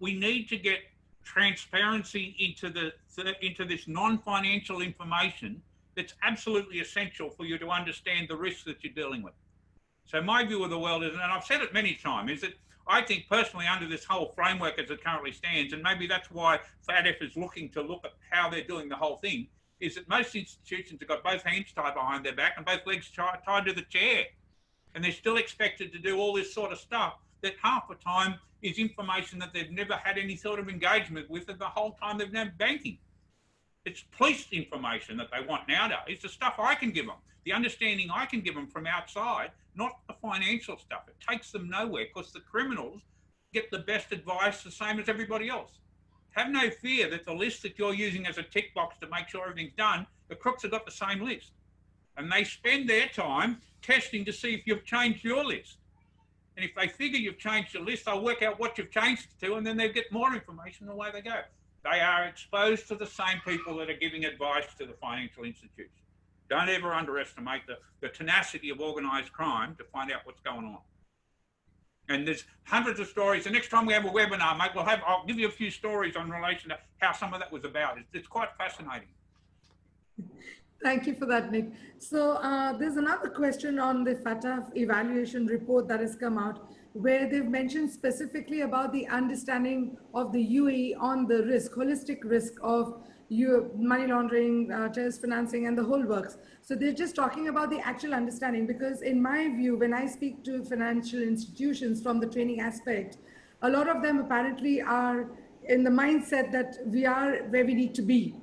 we need to get transparency into this non-financial information that's absolutely essential for you to understand the risks that you're dealing with. So my view of the world is, and I've said it many times, is that I think personally under this whole framework as it currently stands, and maybe that's why FATF is looking to look at how they're doing the whole thing, is that most institutions have got both hands tied behind their back and both legs tied to the chair. And they're still expected to do all this sort of stuff that half the time is information that they've never had any sort of engagement with, and the whole time they've known banking. It's police information that they want nowadays. It's the stuff I can give them, the understanding I can give them from outside, not the financial stuff. It takes them nowhere, because the criminals get the best advice the same as everybody else. Have no fear that the list that you're using as a tick box to make sure everything's done, the crooks have got the same list. And they spend their time testing to see if you've changed your list. And if they figure you've changed your list, they'll work out what you've changed it to, and then they get more information and away they go. They are exposed to the same people that are giving advice to the financial institutions. Don't ever underestimate the tenacity of organised crime to find out what's going on. And there's hundreds of stories. The next time we have a webinar, mate, I'll give you a few stories in relation to how some of that was about. It's quite fascinating. Thank you for that, Nick. So there's another question on the FATF evaluation report that has come out, where they've mentioned specifically about the understanding of the UAE on the risk, holistic risk of money laundering, terrorist financing, and the whole works. So they're just talking about the actual understanding, because in my view, when I speak to financial institutions from the training aspect, a lot of them apparently are in the mindset that we are where we need to be.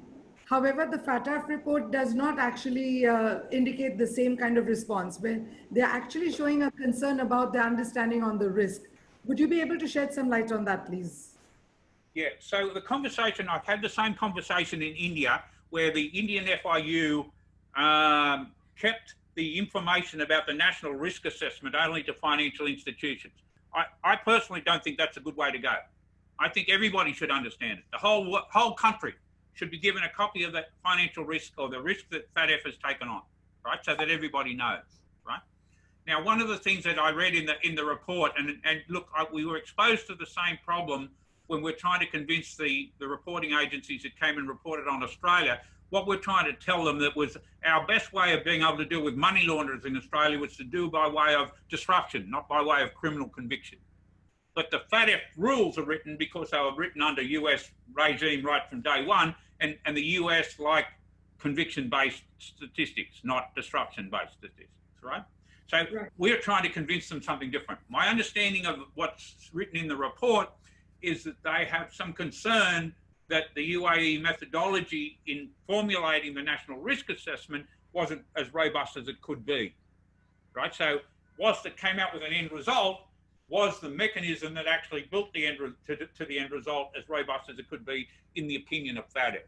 However, the FATF report does not actually indicate the same kind of response, where they're actually showing a concern about their understanding on the risk. Would you be able to shed some light on that, please? Yeah, so the conversation, I've had the same conversation in India, where the Indian FIU kept the information about the national risk assessment only to financial institutions. I personally don't think that's a good way to go. I think everybody should understand it. The whole country should be given a copy of the financial risk or the risk that FATF has taken on, right? So that everybody knows, right? Now, one of the things that I read in the report, and look, we were exposed to the same problem when we're trying to convince the reporting agencies that came and reported on Australia. What we're trying to tell them that was our best way of being able to deal with money launderers in Australia was to do by way of disruption, not by way of criminal conviction. But the FATF rules are written because they were written under US regime right from day one, and the US like conviction-based statistics, not disruption-based statistics, right? So we're trying to convince them something different. My understanding of what's written in the report is that they have some concern that the UAE methodology in formulating the national risk assessment wasn't as robust as it could be, right? So whilst it came out with an end result, was the mechanism that actually built the end to the end result as robust as it could be in the opinion of FATF.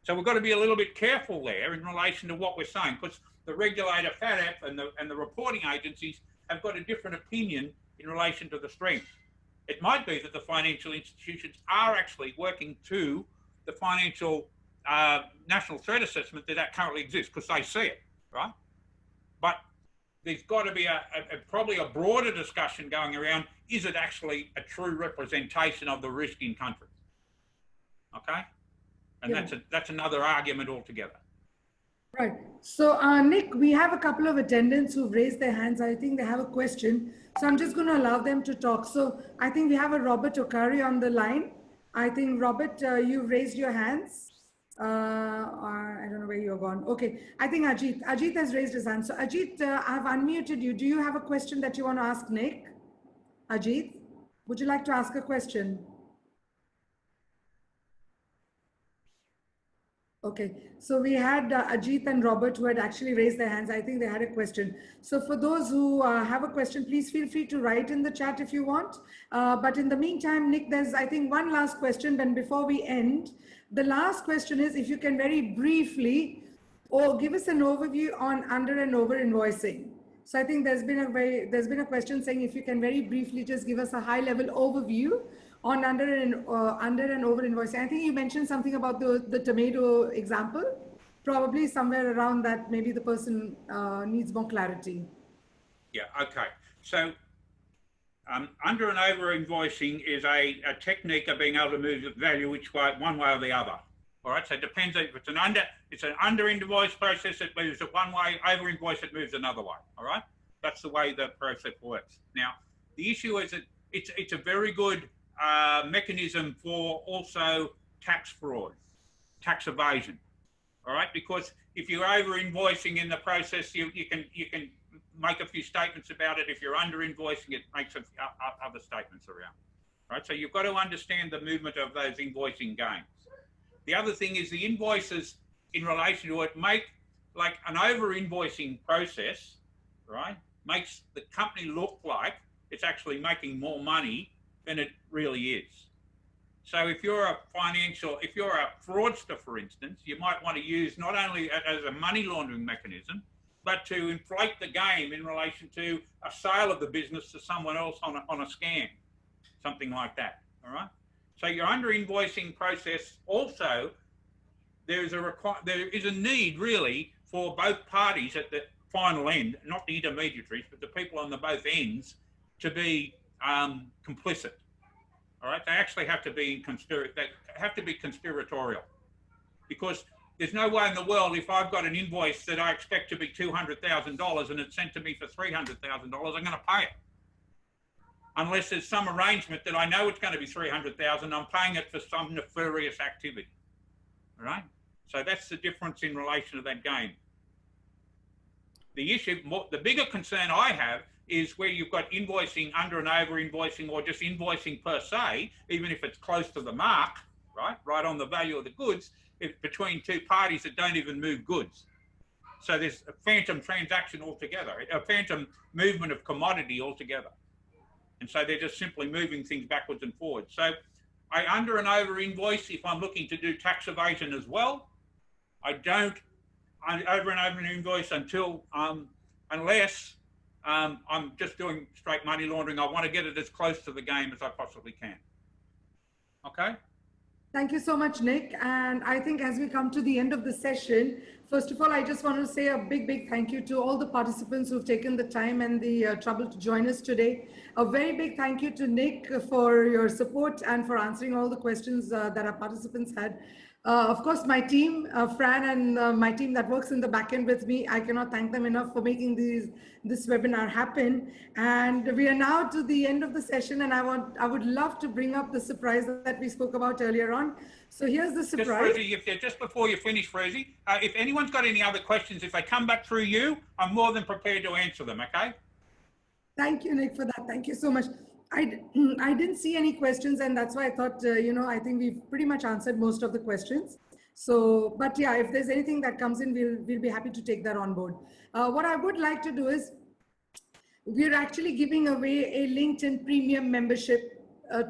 So we've got to be a little bit careful there in relation to what we're saying, because the regulator FATF and the reporting agencies have got a different opinion in relation to the strength. It might be that the financial institutions are actually working to the financial national threat assessment that currently exists, because they see it, right? But there's got to be probably a broader discussion going around, is it actually a true representation of the risk in country? Okay? And that's another argument altogether. Right. So, Nick, we have a couple of attendants who've raised their hands. I think they have a question. So I'm just going to allow them to talk. So I think we have a Robert Okari on the line. I think, Robert, you've raised your hands. I don't know where you're gone. Okay. I think Ajit has raised his hand. So Ajit, I've unmuted you. Do you have a question that you want to ask Nick? Ajit, would you like to ask a question? Okay, so we had Ajit and Robert who had actually raised their hands. I think they had a question. So for those who have a question, please feel free to write in the chat if you want. But in the meantime, Nick, there's, I think, one last question. Then before we end, the last question is if you can very briefly give us an overview on under and over invoicing. So I think there's been a question saying if you can very briefly just give us a high level overview on under and over invoicing. I think you mentioned something about the tomato example, probably somewhere around that, maybe the person needs more clarity. Yeah, okay. So under and over invoicing is a technique of being able to move the value one way or the other. All right, so it depends if it's an under invoice process, it moves it one way, over invoice, it moves another way. All right, that's the way the process works. Now, the issue is that it's a very good mechanism for also tax fraud, tax evasion. All right, because if you're over invoicing in the process, you can make a few statements about it. If you're under invoicing, it makes other statements around. All right, so you've got to understand the movement of those invoicing gains. The other thing is the invoices in relation to it make like an over invoicing process, right? Makes the company look like it's actually making more money than it really is. So if you're a fraudster, for instance, you might want to use not only as a money laundering mechanism, but to inflate the game in relation to a sale of the business to someone else on a scam, something like that, all right? So your under invoicing process also, there is a need really for both parties at the final end, not the intermediaries, but the people on the both ends to be complicit. All right, they actually have to be conspiratorial, because There's no way in the world if I've got an invoice that I expect to be $200,000 and it's sent to me for $300,000, I'm going to pay it. Unless there's some arrangement that I know it's going to be $300,000, I'm paying it for some nefarious activity. All right? So that's the difference in relation to that game. The issue, the bigger concern I have is where you've got invoicing, under and over invoicing, or just invoicing per se, even if it's close to the mark, right on the value of the goods, between two parties that don't even move goods. So there's a phantom transaction altogether, a phantom movement of commodity altogether. And so they're just simply moving things backwards and forwards. So I under and over invoice if I'm looking to do tax evasion as well. I don't over and over invoice until, unless I'm just doing straight money laundering. I want to get it as close to the game as I possibly can. Okay? Thank you so much, Nick. And I think as we come to the end of the session, first of all, I just want to say a big thank you to all the participants who've taken the time and the trouble to join us today. A very big thank you to Nick for your support and for answering all the questions that our participants had. Of course, my team, Fran and my team that works in the back end with me, I cannot thank them enough for making this webinar happen. And we are now to the end of the session, and I would love to bring up the surprise that we spoke about earlier on. So here's the surprise. Just before you finish, Frezi, if anyone's got any other questions, if they come back through you, I'm more than prepared to answer them, okay? Thank you, Nick, for that. Thank you so much. I didn't see any questions, and that's why I thought, I think we've pretty much answered most of the questions. So, but yeah, if there's anything that comes in, we'll be happy to take that on board. What I would like to do is, we're actually giving away a LinkedIn premium membership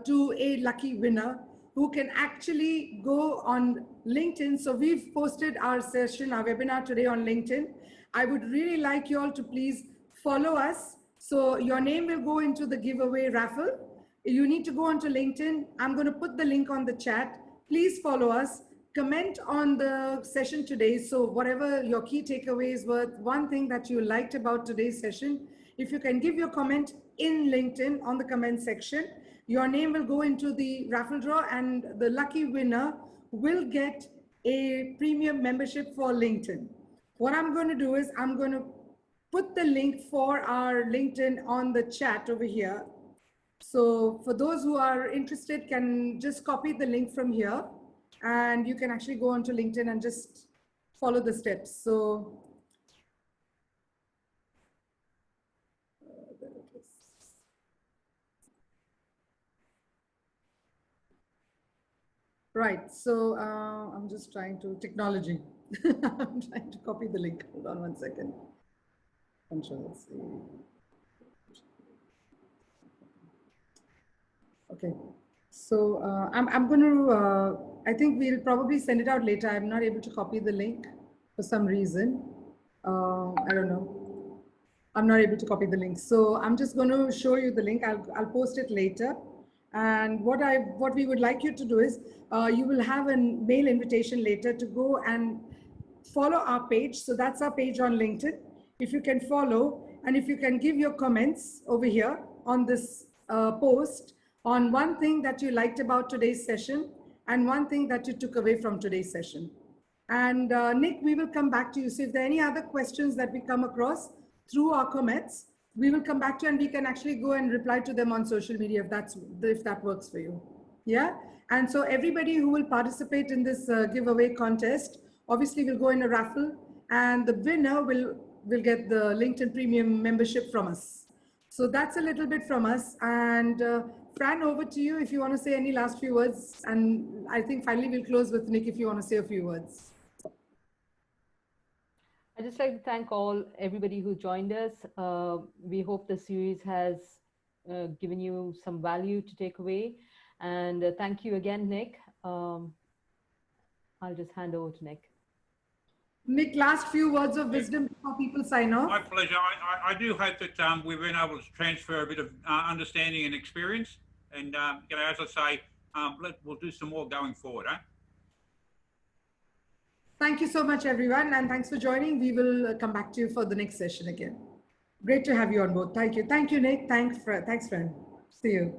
to a lucky winner who can actually go on LinkedIn. So we've posted our session, our webinar today on LinkedIn. I would really like you all to please follow us. So your name will go into the giveaway raffle. You need to go onto LinkedIn. I'm going to put the link on the chat. Please follow us. Comment on the session today. So whatever your key takeaways were, one thing that you liked about today's session, if you can give your comment in LinkedIn on the comment section, your name will go into the raffle draw and the lucky winner will get a premium membership for LinkedIn. What I'm going to do is I'm going to put the link for our LinkedIn on the chat over here. So for those who are interested, can just copy the link from here and you can actually go onto LinkedIn and just follow the steps. So there it is. Right, so I'm just trying to, technology. I'm trying to copy the link. Hold on one second. Control C. Okay, so I'm going to, I think we'll probably send it out later. I'm not able to copy the link for some reason. I don't know. I'm not able to copy the link. So I'm just going to show you the link. I'll post it later. And what we would like you to do is, you will have a mail invitation later to go and follow our page. So that's our page on LinkedIn. If you can follow, and if you can give your comments over here on this post on one thing that you liked about today's session and one thing that you took away from today's session. And Nick, we will come back to you. So if there are any other questions that we come across through our comments, we will come back to you and we can actually go and reply to them on social media if that works for you. Yeah. And so everybody who will participate in this giveaway contest, obviously will go in a raffle and the winner will get the LinkedIn Premium membership from us. So that's a little bit from us. And Fran, over to you if you want to say any last few words. And I think finally we'll close with Nick if you want to say a few words. I'd just like to thank everybody who joined us. We hope the series has given you some value to take away. And thank you again, Nick. I'll just hand over to Nick. Nick, last few words of wisdom before people sign off. My pleasure. I do hope that we've been able to transfer a bit of understanding and experience. And, as I say, we'll do some more going forward. Thank you so much, everyone. And thanks for joining. We will come back to you for the next session again. Great to have you on board. Thank you. Thank you, Nick. Thanks, friend. See you.